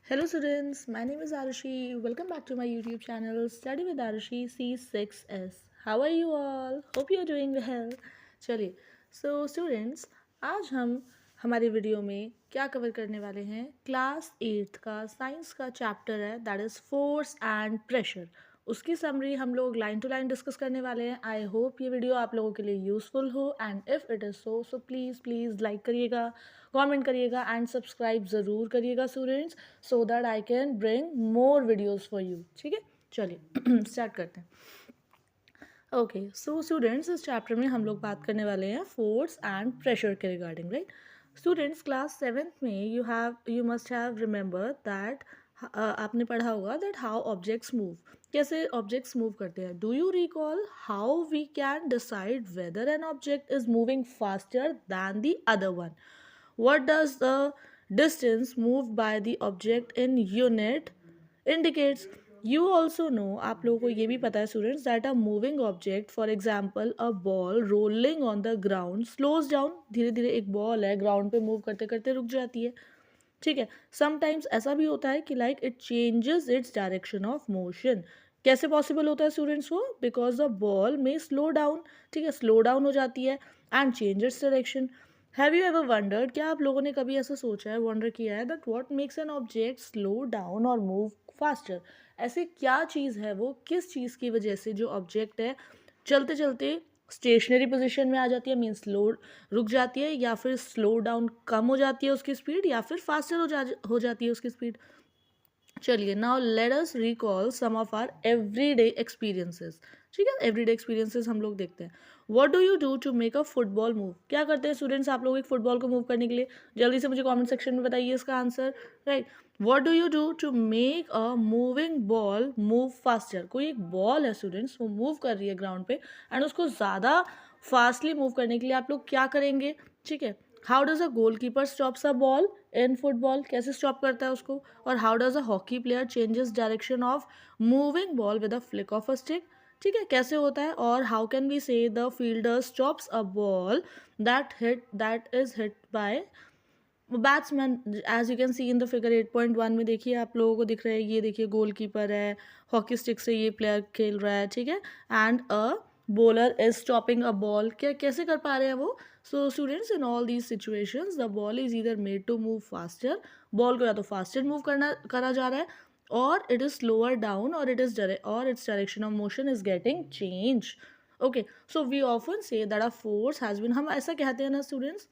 Hello students, my name is Arushi. Welcome back to my YouTube channel Study with Arushi C6S. How are you all? Hope you are doing well. चलिए, students, आज हम हमारी video में क्या cover करने वाले हैं? Class 8th का साइंस का चैप्टर है that is force and pressure. उसकी समरी हम लोग लाइन टू लाइन डिस्कस करने वाले हैं. आई होप ये वीडियो आप लोगों के लिए यूज़फुल हो and if it is so please please like करिएगा, कमेंट करिएगा एंड सब्सक्राइब ज़रूर करिएगा students, so that I can bring more videos for you. ठीक है, चलिए स्टार्ट करते हैं. ओके, सो स्टूडेंट्स, इस चैप्टर में हम लोग बात करने वाले हैं फोर्स एंड प्रेशर के regarding. Right students, class 7th में you must have remember that आपने पढ़ा होगा दैट हाउ ऑब्जेक्ट्स मूव, कैसे ऑब्जेक्ट्स मूव करते हैं. Do you recall how we can decide whether an object is moving faster than the other one? What does the distance moved by the object in unit indicates? You also know, आप लोगों को ये भी पता है students, that a moving object, for example a ball rolling on the ground slows down. धीरे धीरे एक बॉल है ग्राउंड पे मूव करते करते रुक जाती है. ठीक है, समटाइम्स ऐसा भी होता है कि like it changes it's direction of motion. कैसे पॉसिबल होता है स्टूडेंट्स वो? बिकॉज द बॉल में स्लो डाउन, ठीक है, स्लो डाउन हो जाती है and change its direction. Have you ever wondered, क्या आप लोगों ने कभी ऐसा सोचा है, वंडर किया है that what makes an object slow down और मूव फास्टर? ऐसे क्या चीज़ है वो, किस चीज़ की वजह से जो ऑब्जेक्ट है चलते चलते स्टेशनरी पोजीशन में आ जाती है, मीन्स स्लो रुक जाती है, या फिर स्लो डाउन कम हो जाती है उसकी स्पीड, या फिर फास्टर हो जाती है उसकी स्पीड? चलिए, now let us recall some of our everyday experiences. ठीक है, एवरीडे एक्सपीरियंसेस हम लोग देखते हैं. What do you do to make a football move? क्या करते हैं स्टूडेंट्स आप लोग एक फुटबॉल को मूव करने के लिए? जल्दी से मुझे कमेंट सेक्शन में बताइए इसका answer. Right, what do you do to make a moving ball move faster? कोई एक बॉल है स्टूडेंट्स, वो मूव कर रही है ग्राउंड पे एंड उसको ज़्यादा फास्टली मूव करने के लिए आप लोग क्या करेंगे? ठीक है, how does a goal keeper stops a ball in football? कैसे स्टॉप करता है उसको? और how does a hockey player changes direction of moving ball with a flick of a stick? ठीक है, कैसे होता है? और how can we say the fielder stops a ball that is hit by batsman? As you can see in the figure 8.1 में, देखिए आप लोगों को दिख रहा है, ये देखिए गोल कीपर है, हॉकी स्टिक से ये प्लेयर खेल रहा है. ठीक है, and a bowler is stopping a ball. क्या कैसे कर पा रहे हैं वो? So students, in all these situations the ball is either made to move faster, ball को या तो फास्टर मूव करा जा रहा है, और इट इज स्लोअर डाउन, और its direction of motion is getting change. Okay, so we often say that a force has been, हम ऐसा कहते हैं ना स्टूडेंट्स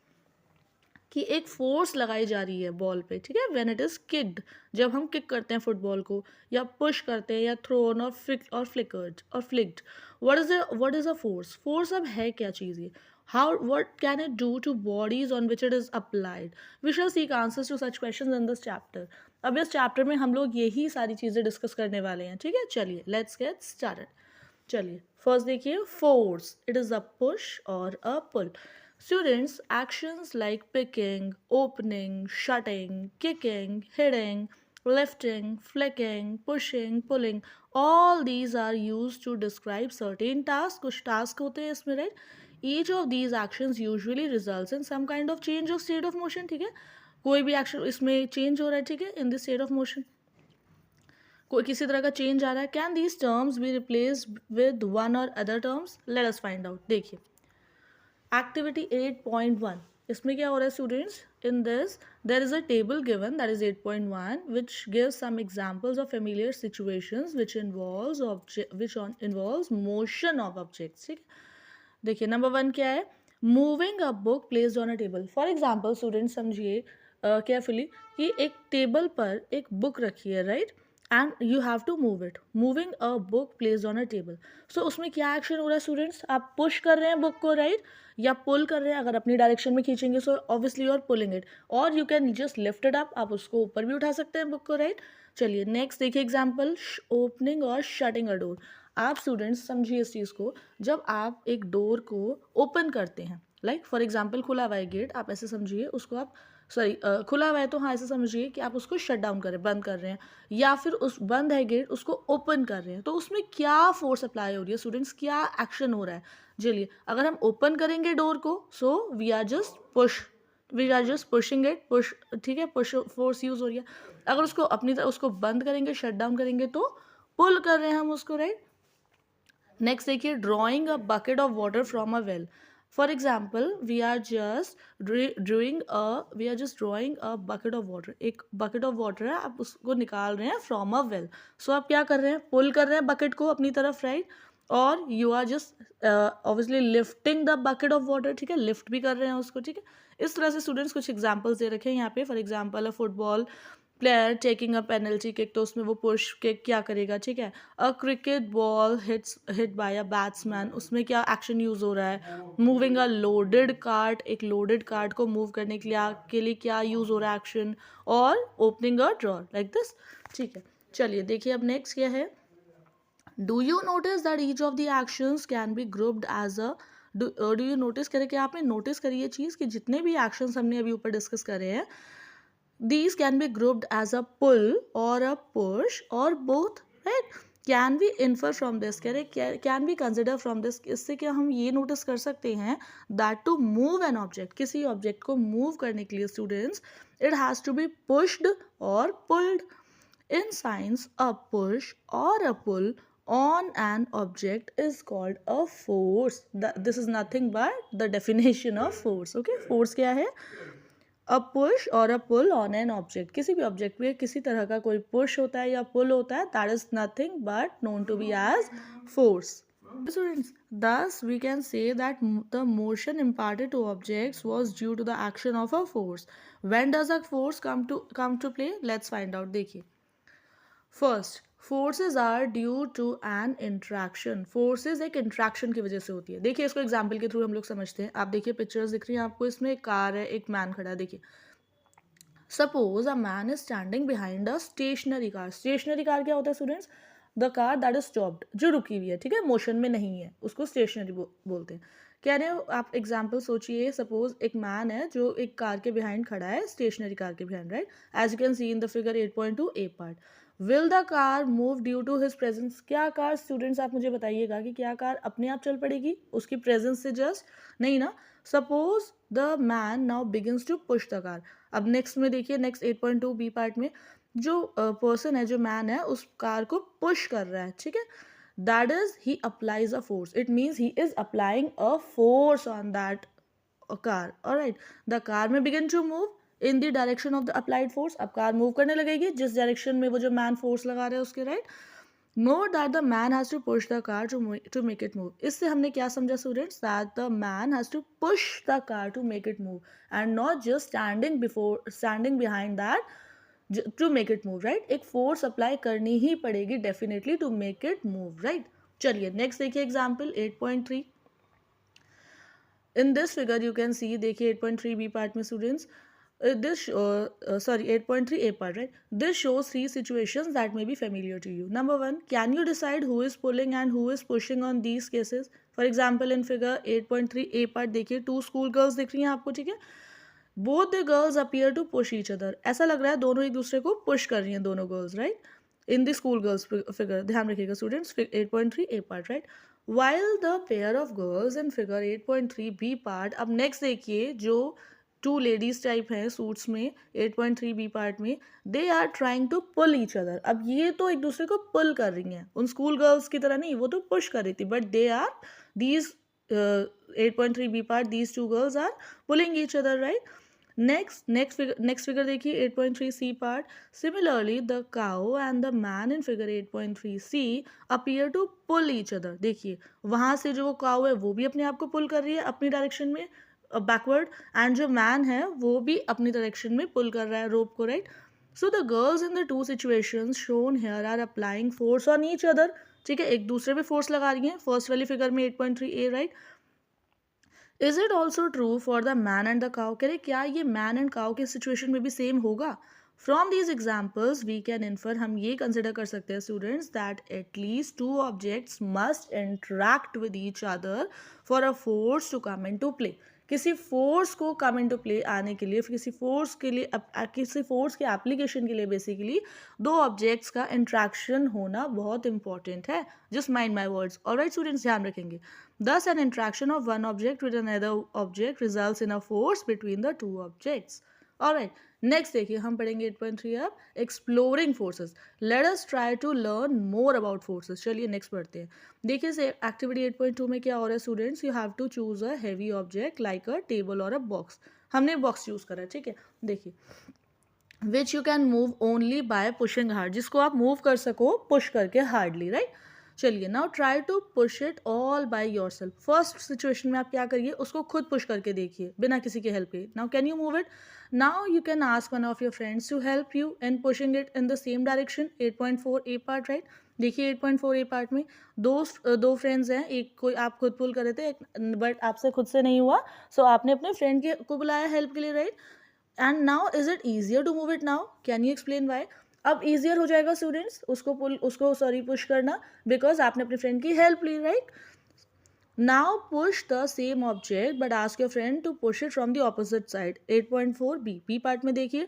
कि एक फोर्स लगाई जा रही है बॉल पे. ठीक है, व्हेन इट इज किक्ड, जब हम किक करते हैं फुटबॉल को, या पुश करते हैं, या थ्रोन और flicked. What is a force? Force अब है क्या चीज़ ये? How what can it do to bodies on which it is applied? We shall seek answers to such questions in this chapter. अब इस चैप्टर में हम लोग यही सारी चीज़ें डिस्कस करने वाले हैं. ठीक है, चलिए लेट्स गेट स्टार्टेड. चलिए, फर्स्ट देखिए, force, it is a push और अ पुल. Students, actions like picking, opening, shutting, kicking, hitting, lifting, flicking, pushing, pulling, all these are used to describe certain tasks. कुछ task होते हैं इसमें, right? Each of these actions usually results in some kind of change of state of motion. ठीक है, कोई भी action इसमें change हो रहा है. ठीक है, in this state of motion कोई किसी तरह का चेंज आ रहा है. Can these terms be replaced with one or other terms? Let us find out. देखिए, एक्टिविटी 8.1, इसमें क्या हो रहा है students? In this there is a table given that is 8.1 which gives some examples of familiar situations which involves motion of objects. ठीक है, देखिए number 1 क्या है? Moving a book placed on a table. For example students, समझिए carefully कि एक table पर एक बुक रखी है, right, and you have to move it. Moving a book placed on a table. So उसमें क्या एक्शन हो रहा है स्टूडेंट्स? आप पुश कर रहे हैं बुक को, राइट, या पुल कर रहे हैं. अगर अपनी डायरेक्शन में खींचेंगे so obviously you are pulling it, or you can just lift it up, आप उसको ऊपर भी उठा सकते हैं बुक को, राइट. चलिए नेक्स्ट देखिए एग्जाम्पल, ओपनिंग और शटिंग अ डोर. आप स्टूडेंट्स समझिए इस चीज़ को, जब आप एक डोर को ओपन करते हैं, लाइक फॉर एग्जाम्पल खुला हुआ है गेट, आप ऐसे समझिए उसको, आप सॉरी खुला हुआ है तो हाँ ऐसे समझिए कि आप उसको शट डाउन कर रहे हैं, बंद कर रहे हैं, या फिर उस बंद है गेट उसको ओपन कर रहे हैं. तो उसमें क्या फोर्स अप्लाई हो रही है स्टूडेंट्स? क्या एक्शन हो रहा है? चलिए, अगर हम ओपन करेंगे डोर को, so we are just push, we are just pushing it, push, ठीक है, पुश फोर्स यूज हो रही है। अगर उसको अपनी तरह उसको बंद करेंगे, शट डाउन करेंगे तो पुल कर रहे हैं हम उसको, राइट। नेक्स्ट देखिए, drawing a bucket of water from a well. For example we are just drawing a bucket of water, एक बकेट ऑफ वाटर है, आप उसको निकाल रहे हैं फ्रॉम अ वेल। सो आप क्या कर रहे हैं, पुल कर रहे हैं बकेट को अपनी तरफ, राइट। और you are just obviously lifting the bucket of water, ठीक है, लिफ्ट भी कर रहे हैं उसको, ठीक है। इस तरह से स्टूडेंट्स कुछ एग्जाम्पल्स दे रखे हैं यहाँ पे। For example a football player taking a penalty kick, तो उसमें वो पुश किक क्या करेगा, ठीक है। A cricket ball hit by a batsman, उसमें क्या एक्शन यूज हो रहा है। मूविंग अ लोडेड कार्ट, एक लोडेड कार्ट को मूव करने के लिए क्या यूज हो रहा है एक्शन। और opening a drawer like this, ठीक है। चलिए देखिए अब नेक्स्ट क्या है। Do you notice that each of the actions can be grouped as a, do you notice करे कि आपने नोटिस करी ये चीज़ कि जितने भी एक्शंस हमने अभी ऊपर डिस्कस करे हैं, these can be grouped as a pull or a push or both, right? Can we infer from this, कह रहे can we consider from this, इससे क्या हम ये नोटिस कर सकते हैं that to move an object, किसी ऑब्जेक्ट को मूव करने के लिए students, it has to be pushed or pulled. In science, a push or a pull on an object is called a force. This is nothing but the definition of force. Okay, force क्या है? A push और अ pull on an object, किसी भी object पे किसी तरह का कोई पुश होता है या पुल होता है, that is nothing but known to be as force. Students, thus we can say that the motion imparted to objects was due to the action of a force. When does a force come to play? Let's find out. देखिए, first, forces are due to an interaction. Forces एक interaction की वजह से होती है। देखिए इसको example के थ्रू हम लोग समझते हैं। आप देखिए पिक्चर्स दिख रही हैं आपको, इसमें एक कार है, एक मैन खड़ा है। देखिए, suppose a man is standing behind a stationary car. Stationary car क्या होता है students? The car that is stopped, जो रुकी हुई है, ठीक है, मोशन में नहीं है, उसको स्टेशनरी बोलते हैं। कह रहे हो आप, एग्जाम्पल सोचिए, सपोज एक मैन है जो एक कार के बिहाइंड खड़ा है, स्टेशनरी कार के behind, right, as you can see in the figure 8.2 A part. Will the car move due to his presence? क्या कार, स्टूडेंट्स आप मुझे बताइएगा कि क्या कार अपने आप चल पड़ेगी उसकी प्रेजेंस से? जस्ट नहीं ना। Suppose the man now begins to push the car. अब नेक्स्ट में देखिए, नेक्स्ट 8.2 बी पार्ट में जो पर्सन है, जो मैन है, उस कार को पुश कर रहा है, ठीक है। That is he applies a force, it means he is applying a force on that car. Alright, the car में begin to move in the direction of the applied force. अब car move करने लगेगी जिस direction में वो जो man force लगा रहा है उसके, right. Note that the man has to push the car to make it move. इससे हमने क्या समझा students? That the man has to push the car to make it move and not just standing behind that to make it move, right? एक force apply करनी ही पड़ेगी definitely to make it move, right. चलिए next देखिए example 8.3। In this figure you can see, देखिए 8.3 B part में students, sorry, 8.3 a part, right? This shows three situations that may be familiar to you. Number one, can you decide who is pulling and who is pushing on these cases? For example, in figure 8.3 a part देखिए, two school girls दिख रही हैं आपको, ठीक है। Both the girls appear to push each other. ऐसा लग रहा है दोनों एक दूसरे को पुश कर रही हैं, दोनों girls, right. In the school girls figure, ध्यान रखिएगा students, 8.3 a part, right. While the pair of girls in figure 8.3 b part, अब नेक्स्ट देखिए, जो टू लेडीज टाइप हैं सूट्स में 8.3 बी पार्ट में, they are trying to pull each other. अब ये तो एक दूसरे को पुल कर रही हैं, उन स्कूल गर्ल्स की तरह नहीं, वो तो पुश कर रही थी, but they are these 8.3 B part, these two girls are pulling each other, right. Next figure देखिए 8.3 C part. Similarly the cow and the man in figure 8.3 C appear to pull each other. देखिए वहां से जो वो cow है वो भी अपने आप को पुल कर रही है अपनी डायरेक्शन में बैकवर्ड, एंड जो मैन है वो भी अपनी डायरेक्शन में पुल कर रहा है रोप को, right. So the girls in the two situations shown here are applying force on each other, ठीक है, एक दूसरे पे फोर्स लगा रही हैं फर्स्ट वाली फिगर में 8.3 A, right. Is it also true for the man and the cow? कह रहे क्या ये मैन एंड काउ के सिचुएशन में भी सेम होगा? From these examples we can infer, हम ये कंसिडर कर सकते हैं students, that at least two objects must interact with each other for a force to come into play. किसी फोर्स को कम इनटू प्ले आने के लिए, किसी फोर्स के लिए किसी फोर्स के एप्लीकेशन के लिए बेसिकली दो ऑब्जेक्ट्स का इंट्रैक्शन होना बहुत इंपॉर्टेंट है. Just mind my words. Alright students, ध्यान रखेंगे. Thus an interaction of one object with another object results in a force between the two objects. Alright, next देखिए हम पढ़ेंगे 8.3 अब exploring forces. Let us try to learn more about forces. चलिए next पढ़ते हैं. देखिए से activity 8.2 में क्या हो रहा है students? You have to choose a heavy object like a table or a box. हमने box use करा है, ठीक है. देखिए which you can move only by pushing hard. जिसको आप move कर सको push करके hardly, right? चलिए now try to push it all by yourself. First situation में आप क्या करिए, उसको खुद पुश करके देखिए बिना किसी के हेल्प के. Now can you move it? Now you can ask one of your friends to help you in pushing it in the same direction. 8.4 A part, right. देखिए 8.4 ए पार्ट में दो फ्रेंड्स हैं. एक कोई आप खुद पुल कर रहे थे बट आपसे खुद से नहीं हुआ, सो आपने अपने फ्रेंड को बुलाया हेल्प के लिए, right. And now is it easier to move it now? Can you explain why? अब ईजियर हो जाएगा स्टूडेंट्स उसको पुश करना बिकॉज आपने अपने फ्रेंड की हेल्प ली, right. Now push the same object but ask your friend to push it from the opposite side. 8.4 B part में देखिए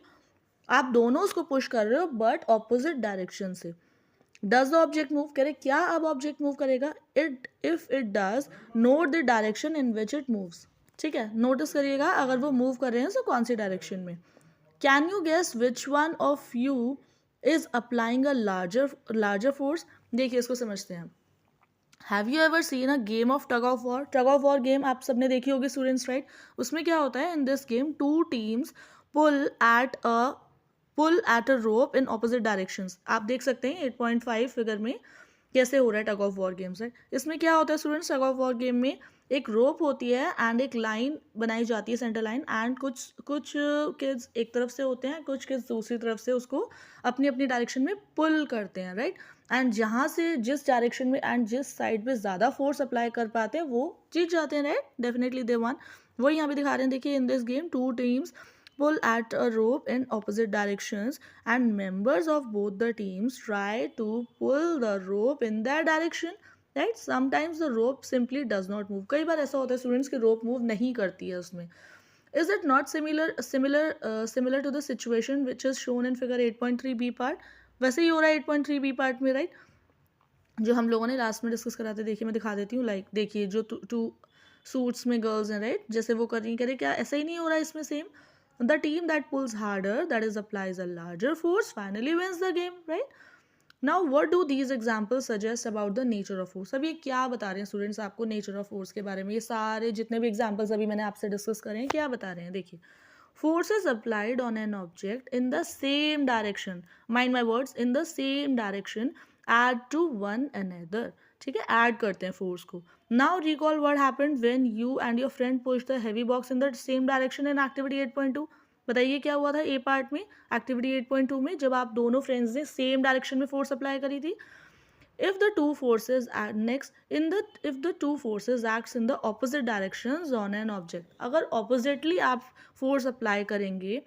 आप दोनों उसको पुश कर रहे हो बट ऑपोजिट डायरेक्शन से. Does the object move? कह रहे क्या अब ऑब्जेक्ट मूव करेगा? If it does note the direction in which it moves. ठीक है, नोटिस करिएगा अगर वो मूव कर रहे हैं तो कौन सी डायरेक्शन में. Can you guess which one of you is applying a larger force? देखिए इसको समझते हैं. Have you ever seen a game of tug of war? Tug of war game आप सबने देखी होगी स्टूडेंट्स, राइट. उसमें क्या होता है, in this game two teams pull at a rope in opposite directions. आप देख सकते हैं 8.5 फिगर में कैसे हो रहा है टग ऑफ वॉर गेम्स, राइट. इसमें क्या होता है students, tug of war game में एक रोप होती है एंड एक लाइन बनाई जाती है, सेंटर लाइन, एंड कुछ किड्स एक तरफ से होते हैं, कुछ किड्स दूसरी तरफ से उसको अपनी अपनी डायरेक्शन में पुल करते हैं, राइट. एंड जहाँ से जिस डायरेक्शन में एंड जिस साइड पे ज़्यादा फोर्स अप्लाई कर पाते हैं वो जीत जाते हैं, राइट. Definitely they one. वो यहाँ पे दिखा रहे हैं, देखिए इन this game two teams pull at a rope in opposite directions and members of both the teams try to pull the rope in their direction, right. Sometimes the rope simply does not move. कई बार ऐसा होता है students की रोप move नहीं करती है उसमें. Is it not similar to the situation which is shown in figure 8.3 b part? वैसे ही हो रहा है 8.3 b part में, राइट. जो हम लोगों ने लास्ट में डिस्कस कराते, देखिए मैं दिखा देती हूँ. लाइक देखिए जो टू सूट्स में गर्ल्स हैं, राइट, जैसे वो कर रही हैं, कह रहे क्या ऐसा ही नहीं हो रहा है इसमें same. The team that pulls harder, that is applies a larger force, finally wins the game, right. Now what do these examples suggest about the nature of force? अब ये क्या बता रहे हैं स्टूडेंट्स आपको nature of force के बारे में? ये सारे जितने भी examples अभी मैंने आपसे डिस्कस करे हैं क्या बता रहे हैं? देखिए forces applied on an object in the same direction, mind my words, in the same direction add to one another. ठीक है, ऐड करते हैं फोर्स को. Now recall what happened when you and your friend push the heavy box in the same direction in activity 8.2. बताइए क्या हुआ था ए part में, एक्टिविटी 8.2 में, जब आप दोनों फ्रेंड्स ने सेम डायरेक्शन में फोर्स अप्लाई करी थी. if the two forces acts in the opposite directions on an object, अगर oppositely आप force apply करेंगे,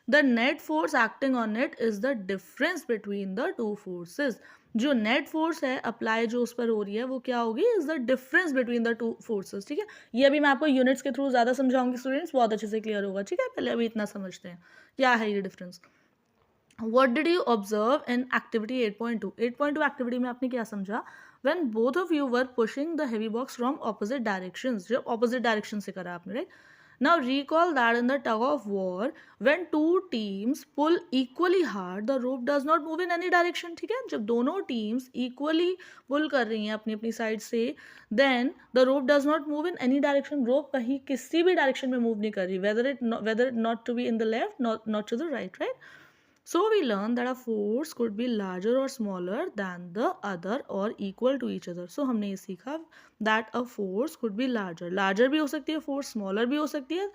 the net force acting on it is the difference between the two forces. जो net force है apply जो उस पर हो रही है वो क्या होगी, is the difference between the two forces. ठीक है, ये अभी मैं आपको यूनिट्स के थ्रू ज़्यादा समझाऊंगी स्टूडेंट्स, बहुत अच्छे से क्लियर होगा. ठीक है, पहले अभी इतना समझते हैं क्या है ये difference. What did you observe in activity 8.2? 8.2 activity में आपने क्या समझा? When both of you were pushing the heavy box from opposite directions, जब opposite direction से करा आपने, right? Now recall that in the tug of war, when two teams pull equally hard, the rope does not move in any direction. ठीक है, जब दोनों teams equally pull कर रही हैं अपनी अपनी side से, then the rope does not move in any direction. rope कहीं किसी भी direction में move नहीं कर रही, whether it not to be in the left, not to the right, right? So we learn that a force could be larger or smaller than the other or equal to each other. So हमने ये सीखा that a force could be larger भी हो सकती है force, smaller भी हो सकती है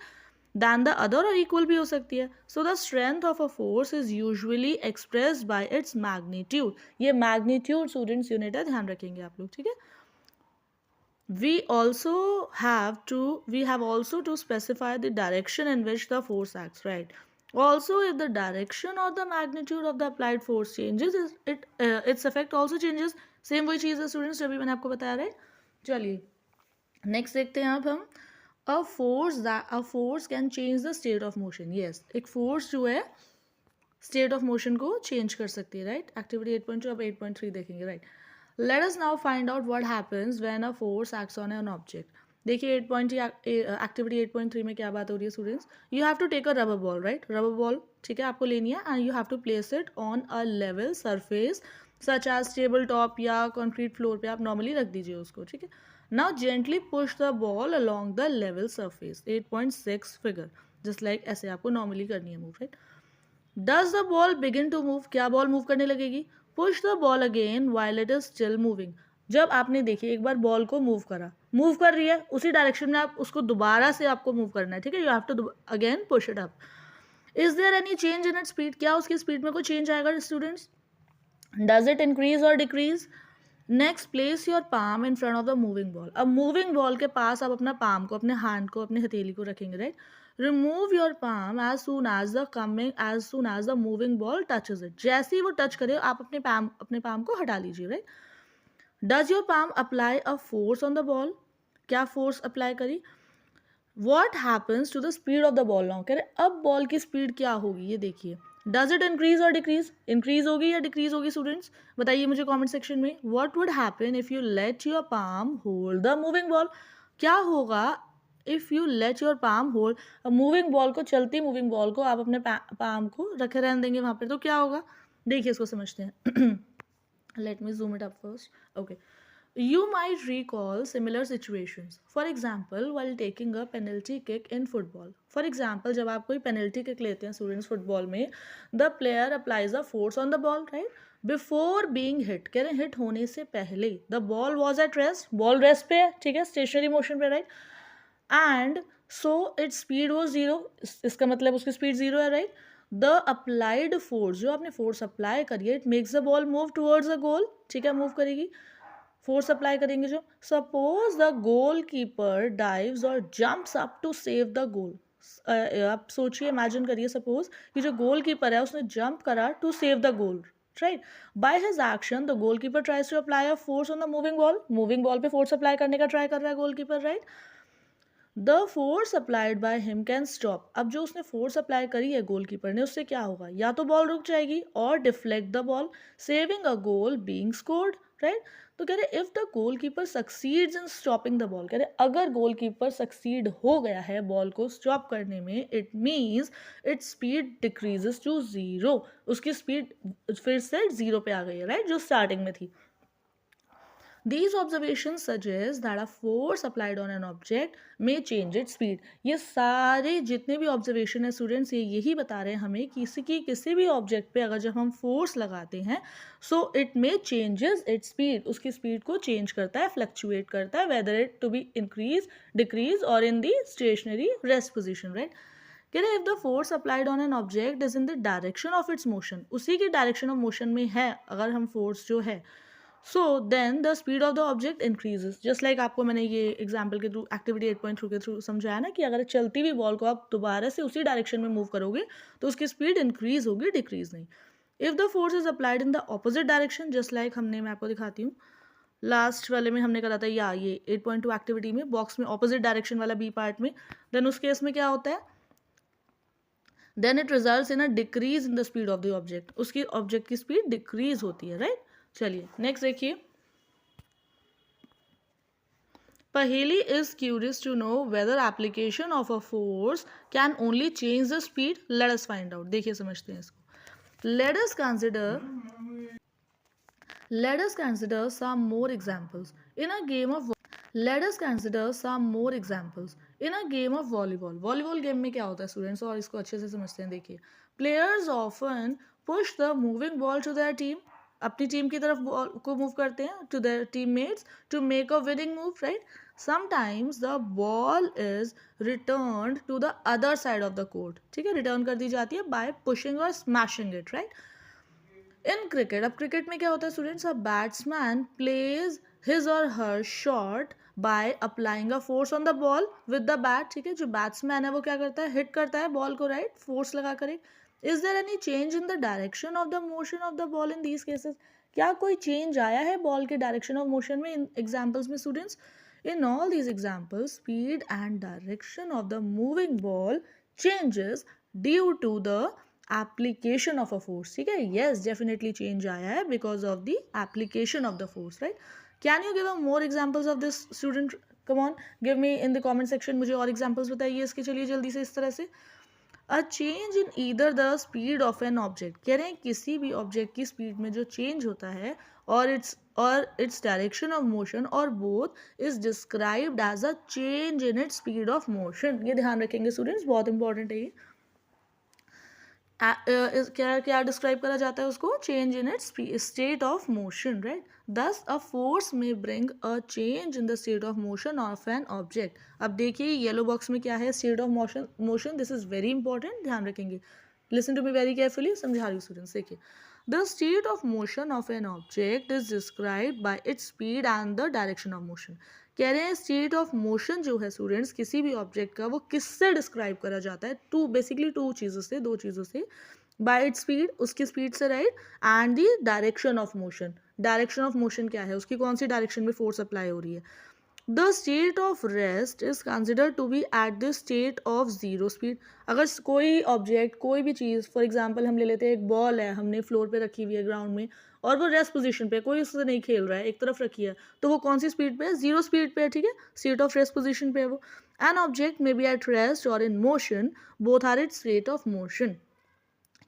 than the other और equal भी हो सकती है. So the strength of a force is usually expressed by its magnitude. ये magnitude students unit है, ध्यान रखेंगे आप लोग. ठीक है, we have also to specify the direction in which the force acts, right? Also, if the direction or the magnitude of the applied force changes, its effect also changes. Same वही चीज़ है students जो अभी मैंने आपको बताया, right. चलिए next देखते हैं अब हम a force can change the state of motion. Yes, एक force जो है स्टेट ऑफ मोशन को चेंज कर सकती है, राइट. एक्टिविटी 8.2. अब 8.3 देखेंगे, right. Let us now find out what happens when a force acts on an object. देखिए एक्टिविटी 8.3 में क्या बात हो रही है students. You have to take a rubber ball, right. Rubber ball, ठीक है, आपको लेनी है and you have to place it on a level surface such as table top या कॉन्क्रीट फ्लोर पे आप नॉर्मली रख दीजिए उसको, ठीक है. Now gently push the ball along the level surface. 8.6 figure, just like ऐसे आपको नॉर्मली करनी है move, right. Does the ball begin to move. क्या बॉल मूव करने लगेगी. Push the ball again while it is still moving. जब आपने देखिए एक बार बॉल को मूव करा, मूव कर रही है, उसी डायरेक्शन में आप उसको दोबारा से आपको मूव करना है, ठीक है. You have to again push it up. Is there any change in it speed. क्या उसकी स्पीड में कोई चेंज आएगा students. Does it increase or decrease. Next, place your palm in front of the moving ball. अब moving ball के पास आप अपना पाम को, अपने हैंड को, अपने हथेली को रखेंगे, right. Remove your palm as soon as the moving ball touches it. जैसे ही वो टच करे आप अपने पाम को हटा लीजिए, right. Does your palm apply a force on the ball. क्या फोर्स अप्लाई करी. What happens to the speed of the ball now. कह रहे अब बॉल की स्पीड क्या होगी, ये देखिए. Does it increase or decrease. Increase होगी या डिक्रीज होगी स्टूडेंट्स, बताइए मुझे कमेंट सेक्शन में. What would happen if you let your palm hold the moving ball. क्या होगा if you let your palm hold moving ball को, चलती मूविंग बॉल को आप अपने पाम को रखे रहने देंगे वहां पे, तो क्या होगा. देखिए इसको समझते हैं. Let me zoom it up first. Okay. You might recall similar situations. For example, while taking a penalty kick in football. For example, जब आप कोई penalty kick लेते हैं students football में, the player applies a force on the ball, right? Before being hit, कह रहे हैं hit होने से पहले, the ball was at rest, ball rest पे है, ठीक है, stationary motion पे, right? And so its speed was zero. इसका मतलब उसकी speed zero है, right? The applied force, जो आपने force apply करी है, it makes the ball move towards the goal, ठीक है, move करेगी. फोर्स अप्लाई करेंगे जो. Suppose the goal keeper dives or jumps up to save the goal. आप सोचिए, इमेजिन करिए, सपोज कि जो गोल कीपर है उसने जंप करा to save the goal, right. By his action the goal keeper tries to apply a force on the moving ball. Moving ball पे force apply करने का ट्राई कर रहा है goal keeper, right. The force applied by him can stop. अब जो उसने force apply करी है गोल कीपर ने, उससे क्या होगा, या तो बॉल रुक जाएगी और deflect the ball, saving a goal being scored, right. तो कह रहे if the goal keeper succeeds in stopping the ball. कह रहे अगर गोल कीपर सक्सीड हो गया है बॉल को स्टॉप करने में, it means its speed decreases to zero. उसकी स्पीड फिर से जीरो पे आ गई है, राइट, जो स्टार्टिंग में थी. These observations suggest that a force applied on an object may change its speed. ये सारे जितने भी ऑब्जर्वेशन है स्टूडेंट्स, ये यही बता रहे हैं हमें किसी भी ऑब्जेक्ट पे अगर जब हम फोर्स लगाते हैं, so it may changes its speed. उसकी स्पीड को चेंज करता है, फ्लक्चुएट करता है, whether it to be increase, decrease और in the stationary rest position, right. कह रहे if the force applied on an object is in the direction of its motion, उसी की डायरेक्शन ऑफ मोशन में है अगर हम फोर्स जो है, so then the speed of the object increases. Just like आपको मैंने ये एग्जाम्पल के थ्रू, एक्टिविटी 8.3 के थ्रू समझाया ना कि अगर चलती हुई बॉल को आप दोबारा से उसी डायरेक्शन में मूव करोगे तो उसकी स्पीड इंक्रीज होगी, डिक्रीज नहीं. If the force is applied in the opposite direction, just like हमने, मैं आपको दिखाती हूँ, लास्ट वाले में हमने करा था, या ये 8.2 एक्टिविटी में बॉक्स में ऑपोजिट डायरेक्शन वाला बी पार्ट में, देन उस केस में क्या होता है, then it results in a decrease in the speed of the object. उसकी ऑब्जेक्ट की स्पीड डिक्रीज होती है, राइट. चलिए नेक्स्ट देखिए. Paheli is curious to know whether application of a force can only change the speed. Let us find out. देखिए समझते हैं इसको. Let us consider some more examples in a game of. Let us consider some more examples in a game of volleyball. Volleyball game में क्या होता है students, और इसको अच्छे से समझते हैं. देखिए, players often push the moving ball to their team. अपनी टीम की तरफ बॉल को मूव करते हैं, to their teammates to make a winning move, right. Sometimes the ball is returned to the other side of the court. ठीक है, return कर दी जाती है by pushing or smashing it, right. In cricket, अब cricket में क्या होता है students, a batsman plays his और हर shot by applying a force on the ball with the bat. ठीक है, जो बैट्समैन है वो क्या करता है, हिट करता है बॉल को, राइट, फोर्स लगा कर. Is there any change in the direction of the motion of the ball in these cases. क्या कोई चेंज आया है बॉल के डायरेक्शन ऑफ मोशन में इन एग्जाम्पल्स में students. In all these examples, speed and direction of the moving ball changes due to the application of a force. ठीक है, yes, definitely change आया है because of the application of the force, right? Can you give a more examples of this, student? Come on, give me in the comment section. मुझे और examples बताइए इसके. चलिए जल्दी से इस तरह से. A change in either the speed of an object. कह रहे हैं किसी भी ऑब्जेक्ट की स्पीड में जो चेंज होता है और its direction of motion or both is described as a change in its speed of motion. ये ध्यान रखेंगे स्टूडेंट्स, बहुत इंपॉर्टेंट है ये. क्या क्या डिस्क्राइब करा जाता है उसको? Change in its state of motion, right? Thus a force may bring a change in the state of motion of an object. अब देखिए येलो बॉक्स में क्या है? State of motion. This is very important, ध्यान रखेंगे. Listen to me very carefully, समझा रही हूँ स्टूडेंट्स. देखिए, the state of motion of an object is described by its speed and the direction of motion. कह रहे हैं स्टेट ऑफ मोशन जो है स्टूडेंट्स किसी भी ऑब्जेक्ट का, वो किससे डिस्क्राइब करा जाता है? बेसिकली टू चीज़ों से, दो चीज़ों से. बाय इट्स स्पीड, उसकी स्पीड से, right, and the direction of motion. Direction of motion क्या है? उसकी कौन सी डायरेक्शन में फोर्स अप्लाई हो रही है. The state of rest is considered to be at the state of zero speed. अगर कोई ऑब्जेक्ट, कोई भी चीज़, फॉर एग्जांपल हम ले लेते हैं एक बॉल है, हमने फ्लोर पे रखी हुई है ग्राउंड में, और वो रेस्ट पोजीशन पे, कोई उससे नहीं खेल रहा है, एक तरफ रखी है, तो वो कौन सी स्पीड पे है? जीरो स्पीड पे है. ठीक है, स्टेट ऑफ रेस्ट पोजीशन पे है वो. An object may be at rest or in motion, both are it state of motion.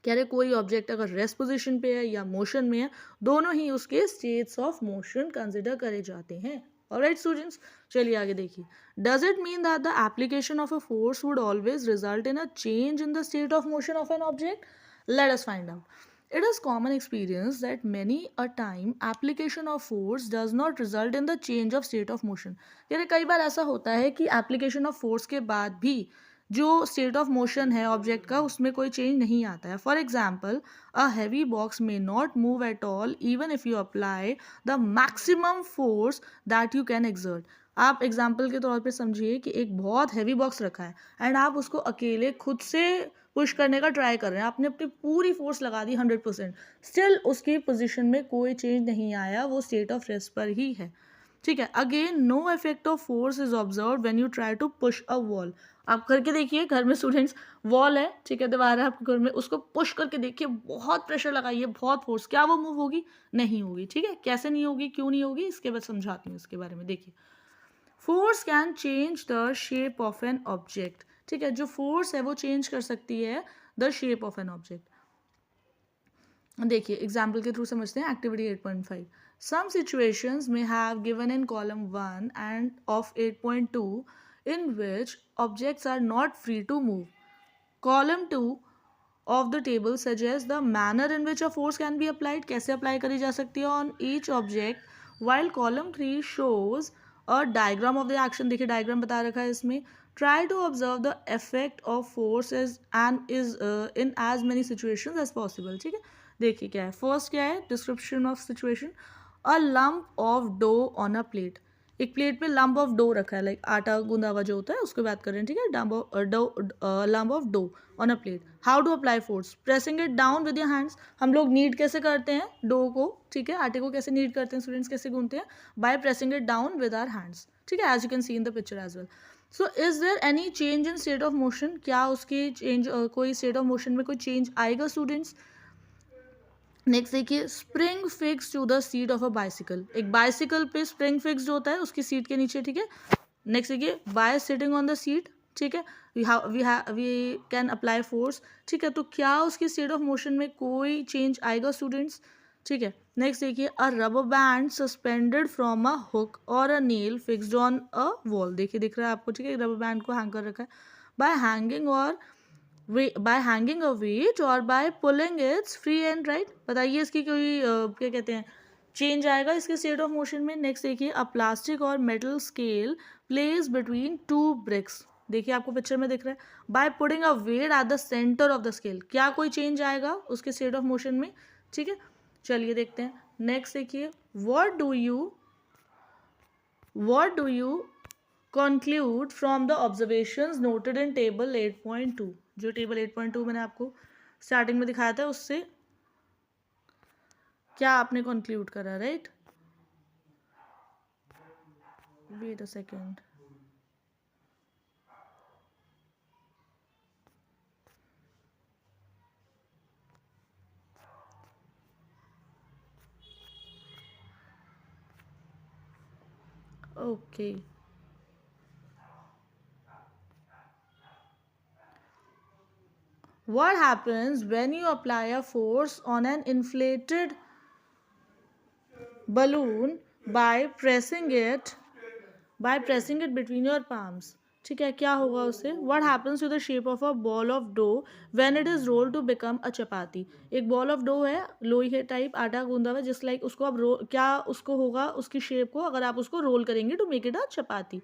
कह रहे कोई ऑब्जेक्ट अगर रेस्ट पोजीशन पे है या मोशन में है, दोनों ही उसके स्टेट्स ऑफ मोशन कंसिडर करे जाते हैं. ऑलराइट स्टूडेंट्स, चलिए आगे देखिए. Does it mean that the application of a force would always result in a change in the state of motion of an object? Late us find out. It is common experience that many a time application of force does not result in the change of state of motion. यानी कई बार ऐसा होता है कि application of force के बाद भी जो स्टेट ऑफ मोशन है ऑब्जेक्ट का, उसमें कोई चेंज नहीं आता है. For example, a heavy box may not move at all even if you apply the maximum force that you can exert. आप एग्जाम्पल के तौर पे समझिए कि एक बहुत हैवी बॉक्स रखा है एंड आप उसको अकेले खुद से पुश करने का ट्राई कर रहे हैं. आपने अपनी पूरी फोर्स लगा दी 100%, स्टिल उसकी पोजीशन में कोई चेंज नहीं आया, वो स्टेट ऑफ रेस्ट पर ही है. ठीक है, again no effect of force is observe when you try to push a wall. आप करके देखिए घर में स्टूडेंट्स, वॉल है, ठीक है, दीवार है आपके घर में, उसको पुश करके देखिए, बहुत प्रेशर लगाइए, बहुत फोर्स, क्या वो मूव होगी? नहीं होगी. ठीक है, कैसे नहीं होगी, क्यों नहीं होगी, इसके बाद समझाती हूँ इसके बारे में. देखिए, force can change the shape of an object. ठीक है, जो फोर्स है वो चेंज कर सकती है the shape of an object. देखिए एग्जाम्पल के थ्रू समझते हैं. एक्टिविटी 8.5. सम सिचुएशंस में have given in column 1 end of 8.2 in which objects are not free to move. Column 2 of the table suggests the manner in which a force can be applied. कैसे apply करी जा सकती है on each object, while column 3 shows a diagram of the action. देखिए diagram बता रखा है इसमें. Try to observe the effect of force in as many situations as possible. ठीक है, देखिए क्या है. फर्स्ट क्या है? Description of situation. A lump of dough on a plate. एक प्लेट पे लंप ऑफ डो रखा है, लाइक आटा गूंदा हुआ जो होता है उसको बात कर रहे हैं. ठीक है, lump of dough on a plate. How to apply force? Pressing it down with your hands. हम लोग नीड कैसे करते हैं डो को? ठीक है, आटे को कैसे नीड करते हैं स्टूडेंट्स, कैसे गूंदते हैं? By pressing it down with our hands. ठीक है, as you can see in the picture as well. So is there any change in state of motion? क्या उसकी चेंज, कोई स्टेट ऑफ मोशन में कोई चेंज आएगा स्टूडेंट्स? नेक्स्ट देखिए, spring fix to the seat of a bicycle. एक bicycle पे spring fix जो होता है उसकी सीट के नीचे. ठीक है, नेक्स्ट देखिए, bye sitting on the seat. ठीक है, वी कैन अप्लाई फोर्स. ठीक है, तो क्या उसकी स्टेट ऑफ मोशन में कोई चेंज आएगा स्टूडेंट्स? ठीक है, नेक्स्ट देखिए, a rubber band suspended from a hook or a nail fixed on a wall. देखिए दिख रहा है आपको. ठीक है, रबर बैंड को हैंग कर रखा है. बाय हैंगिंग अ वेट और by pulling its free end, right. बताइए इसकी कोई क्या कहते हैं, चेंज आएगा इसके स्टेट ऑफ मोशन में? नेक्स्ट देखिए, अ प्लास्टिक और metal scale place between two bricks. देखिए आपको पिक्चर में दिख रहा है. By putting a weight at the centre of the scale. क्या कोई चेंज आएगा उसके स्टेट ऑफ मोशन में? ठीक है, चलिए देखते हैं. नेक्स्ट देखिए, what do you conclude from the observations noted in table 8.2. जो टेबल 8.2 मैंने आपको स्टार्टिंग में दिखाया था, उससे क्या आपने कंक्लूड करा, right? Wait a second. Okay. What happens when you apply a force on an inflated balloon by pressing it between your palms? ठीक है, क्या होगा उससे? What happens to the shape of a ball of dough when it is rolled to become a chapati? एक ball of dough है, लोई के type आटा गूंदा हुआ, जिस लाइक उसको आप क्या उसको होगा उसकी शेप को अगर आप उसको रोल करेंगे to make it a chapati.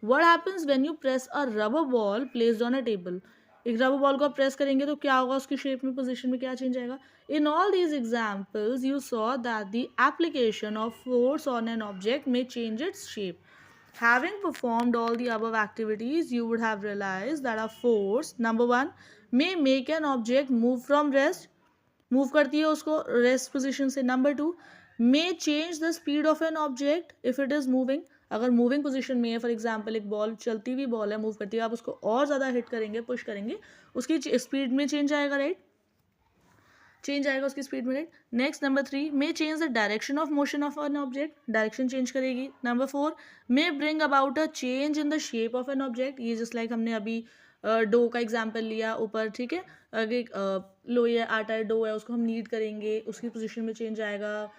What happens when you press a rubber ball placed on a table? एक रबर बॉल को आप प्रेस करेंगे तो क्या होगा, उसकी शेप में, पोजीशन में क्या चेंज आएगा? In all these examples, you saw that the application of force on an object may change its shape. Having performed all the above activities, you would have realized that a force, number one, may make an object move from rest, move करती है उसको rest position से. Number two, may change the speed of an object if it is moving. अगर moving position में है, for example एक ball, चलती हुई बॉल है, मूव करती है, आप उसको और ज़्यादा हिट करेंगे, पुश करेंगे, उसकी स्पीड में चेंज आएगा, राइट? चेंज आएगा उसकी स्पीड में, right? Next number three, may change the direction of motion of an object, direction change करेगी. Number four, may bring about a change in the shape of an object. ये just like हमने अभी dough का example लिया ऊपर, ठीक है? अगर लोई है, आटा है, डो है, उसको हम नीड करेंगे, उसकी पोजीशन में चेंज आएगा,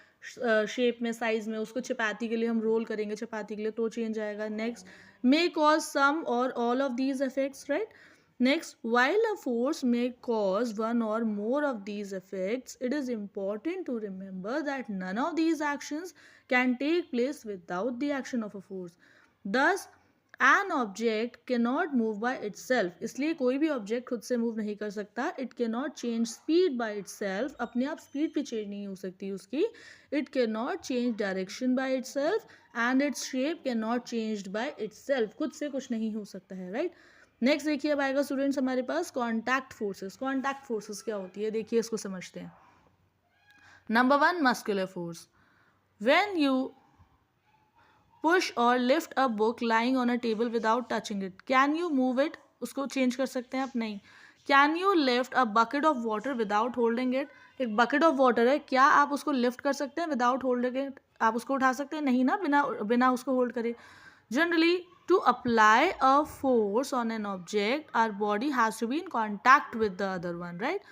शेप में, साइज में. उसको चपाती के लिए हम रोल करेंगे, चपाती के लिए, तो चेंज आएगा. नेक्स्ट, मे कॉज सम और all of these effects, right? Next, while a force may cause one or more of these effects, it is important to remember that none of these actions can take place without the action of a force. Thus, an object cannot move by itself. इसलिए कोई भी object खुद से move नहीं कर सकता. It cannot change speed by itself. अपने आप स्पीड भी चेंज नहीं हो सकती उसकी. It cannot change direction by itself and its shape cannot changed by itself. खुद से कुछ नहीं हो सकता है, राइट? नेक्स्ट देखिए, अब आएगा स्टूडेंट्स हमारे पास कॉन्टैक्ट फोर्सेस. कॉन्टैक्ट फोर्सेस क्या होती है, देखिए इसको समझते हैं. Number one, muscular force. When you push or lift a book lying on a table without touching it, can you move it? उसको चेंज कर सकते हैं आप? नहीं. Can you lift a bucket of water without holding it? एक bucket of water है, क्या आप उसको लिफ्ट कर सकते हैं विदाउट होल्डिंग इट? आप उसको उठा सकते हैं? नहीं ना, बिना बिना उसको होल्ड करे. Generally, to apply a force on an object, our body has to be in contact with the other one, right?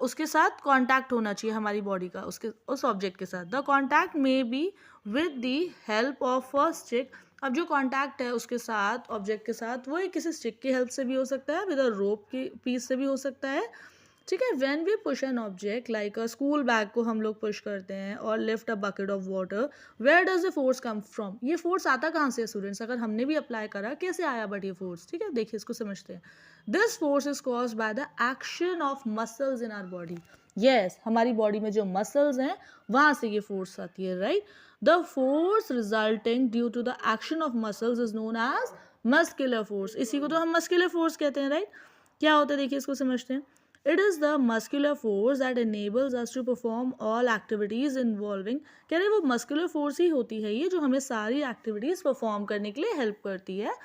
उसके साथ कांटेक्ट होना चाहिए हमारी बॉडी का उसके उस ऑब्जेक्ट के साथ. The contact may be with the help of a stick. अब जो कांटेक्ट है उसके साथ, ऑब्जेक्ट के साथ, वो किसी स्टिक की हेल्प से भी हो सकता है, विद अ रोप की पीस से भी हो सकता है, ठीक है? When we push an object like a school bag को हम लोग पुश करते हैं, और lift a bucket of water, where does the force come from? ये फोर्स आता कहाँ से है स्टूडेंट्स? अगर हमने भी अप्लाई करा, कैसे आया बट ये फोर्स, ठीक है? देखिए इसको समझते हैं. This force is caused by the action of muscles in our body. Yes, हमारी बॉडी में जो मसल्स हैं वहां से ये फोर्स आती है, right? The force resulting due to the action of muscles is known as muscular force. इसी को तो हम मस्कुलर फोर्स कहते हैं, राइट? क्या होता है देखिए इसको समझते हैं. It is the muscular force that enables us to perform all activities involving. कह रहे वो muscular force ही होती है ये जो हमें सारी activities perform करने के लिए help करती है,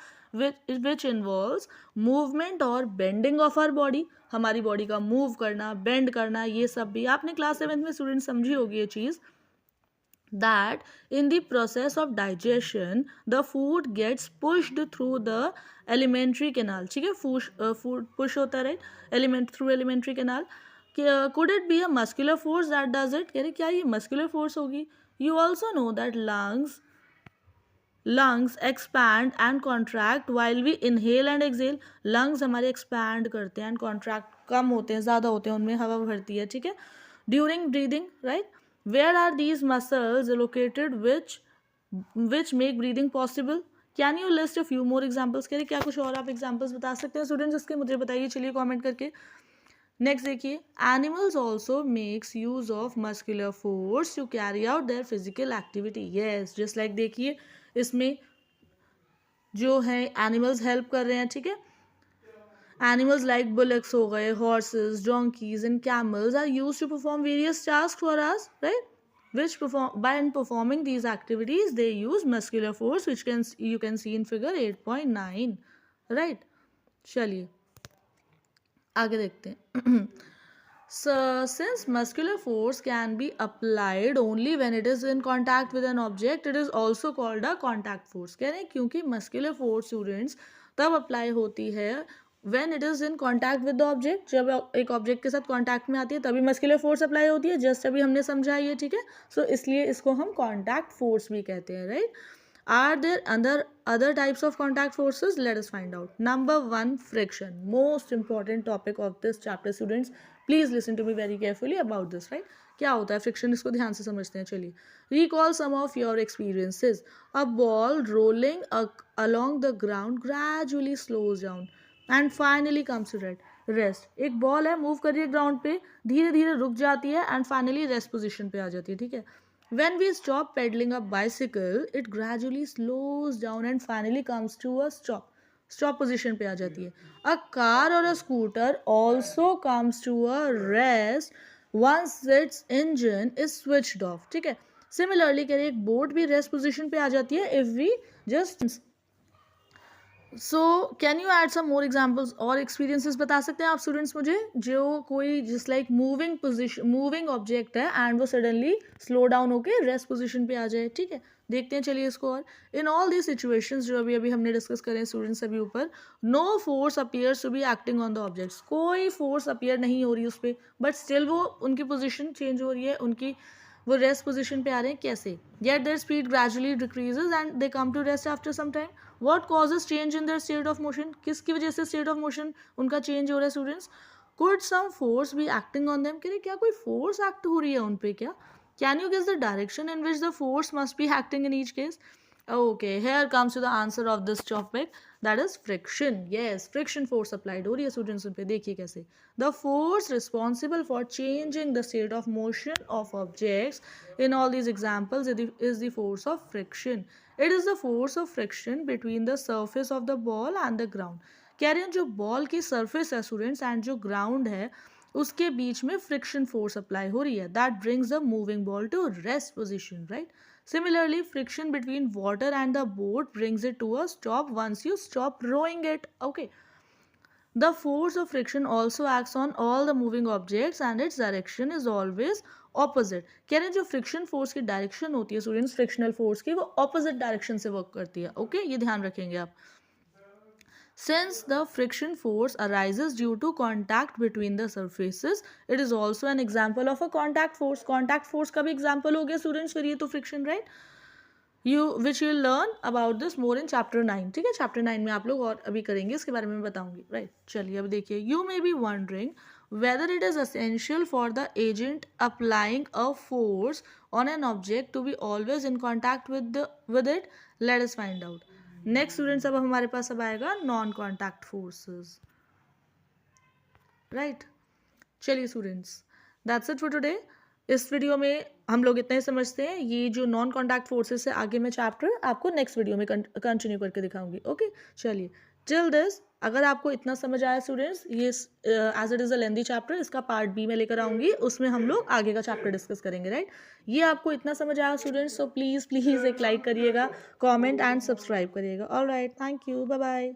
which involves movement और bending of our body. हमारी बॉडी का मूव करना, बेंड करना, ये सब भी आपने क्लास 7 में स्टूडेंट समझी होगी ये चीज़. That in the process of digestion the food gets pushed through the alimentary canal. ठीक है, food push होता है, right? Through alimentary canal. Could it be a muscular force that does it? कह रहे क्या ये muscular force होगी? You also know that lungs expand and contract while we inhale and exhale. lungs हमारे expand करते हैं and contract कम होते हैं, ज़्यादा होते हैं, उनमें हवा भरती है, ठीक है? during breathing, right? Where are these muscles located which make breathing possible? Can you list a few more examples? कह रहे क्या कुछ और आप examples बता सकते हैं स्टूडेंट्स इसके? मुझे बताइए, चलिए कमेंट करके. नेक्स्ट देखिए, animals also makes use of muscular force to carry out their physical activity. Yes, just like देखिए इसमें जो है एनिमल्स हेल्प कर रहे हैं, ठीक है? Animals like bullocks हो गए, horses, donkeys and camels are used to perform various tasks for us, right? which by performing these activities they use muscular force, which you can see in figure 8.9, right? चलिए आगे देखते हैं. So, since muscular force can be applied only when it is in contact with an object, it is also called a contact force. कह रहे हैं क्योंकि muscular force students तब apply होती है when it is in contact with the object, जब एक object के साथ कॉन्टैक्ट में आती है तभी मस्कुलर फोर्स अप्लाई होती है. जस्ट अभी हमने समझा ये, ठीक है. सो इसलिए इसको हम कॉन्टैक्ट फोर्स भी कहते हैं, right. Are there other types of contact forces? Let us find out. Number 1, friction. Most important topic of this chapter, students. Please listen to me very carefully about this, right? क्या होता है friction, इसको ध्यान से समझते हैं. चलिए, recall some of your experiences. A ball rolling along the ground gradually slows down and finally comes to rest. एक बॉल है, मूव कर रही है ग्राउंड पे, धीरे धीरे रुक जाती है एंड फाइनली रेस्ट पोजीशन पे आ जाती है, ठीक है. When we stop pedaling a bicycle, it gradually slows down and finally comes to a stop. Stop position पे आ जाती है. A car or a scooter also comes to a rest once its engine is switched off. ठीक है. Similarly कह रहे एक boat भी rest position पे आ जाती है if we just. So can you add some more examples और एक्सपीरियंसेस बता सकते हैं आप स्टूडेंट्स मुझे, जो कोई जिस like moving position, moving object है एंड वो सडनली स्लो डाउन होके रेस्ट पोजीशन पे आ जाए, ठीक है. देखते हैं चलिए इसको. और इन ऑल दी सिचुएशंस जो अभी हमने डिस्कस करें स्टूडेंट्स अभी ऊपर, no force appears to be acting on the objects. कोई फोर्स अपीयर नहीं हो रही उस पर, बट स्टिल वो उनकी पोजिशन चेंज हो रही है, उनकी वो रेस्ट पोजीशन पे आ रहे हैं. कैसे? Yet their speed gradually decreases and they come to rest after some time. What causes change in their state of motion? किसकी वजह से स्टेट ऑफ मोशन उनका चेंज हो रहा है students? Could some force be acting on them. कह क्या कोई फोर्स एक्ट हो रही है उन पे क्या? Can you guess the direction in which the force must be acting in each case? Okay, here comes to the answer of this topic, that is friction. Yes, friction force applied हो रही है students उन पे. देखिए कैसे. The force responsible for changing the state of motion of objects in all these examples is the force of friction. It is the force of friction between the surface of the ball and the ground. कह रहे हैं जो ball की surface है students and जो ground है उसके बीच में friction force apply हो रही है. That brings the moving ball to rest position, right? Similarly, friction between water and the boat brings it to a stop once you stop rowing it. Okay. The force of friction also acts on all the moving objects and its direction is always opposite. कह रहे हैं जो friction force की direction होती है students, frictional force की, वो opposite direction से वर्क करती है. ओके, ये ध्यान रखेंगे आप. Since the friction force arises due to contact between the surfaces, it is also an example of a contact force. Contact force का भी example हो गया students, फिर ये तो friction, right? Which you will learn about this more in chapter 9. ठीक है, chapter 9 में आप लोग और अभी करेंगे, इसके बारे में बताऊंगी, right? चलिए अब देखिए. You may be wondering whether it is essential for the agent applying a force on an object to be always in contact with it. Let us find out. Next students अब हमारे पास अब आएगा non contact forces, right. चलिए students, that's it for today. इस video में हम लोग इतना ही समझते हैं. ये जो नॉन कॉन्टैक्ट फोर्सेस है आगे मैं चैप्टर आपको नेक्स्ट वीडियो में कंटिन्यू करके दिखाऊंगी. ओके, चलिए. टिल दिस, अगर आपको इतना समझ आया स्टूडेंट्स, ये as it is a lengthy chapter, इसका पार्ट बी में लेकर आऊंगी, उसमें हम लोग आगे का चैप्टर डिस्कस करेंगे, राइट. ये आपको इतना समझ आया स्टूडेंट्स, तो प्लीज़ एक लाइक करिएगा, कमेंट एंड सब्सक्राइब करिएगा. Alright, thank you, bye bye.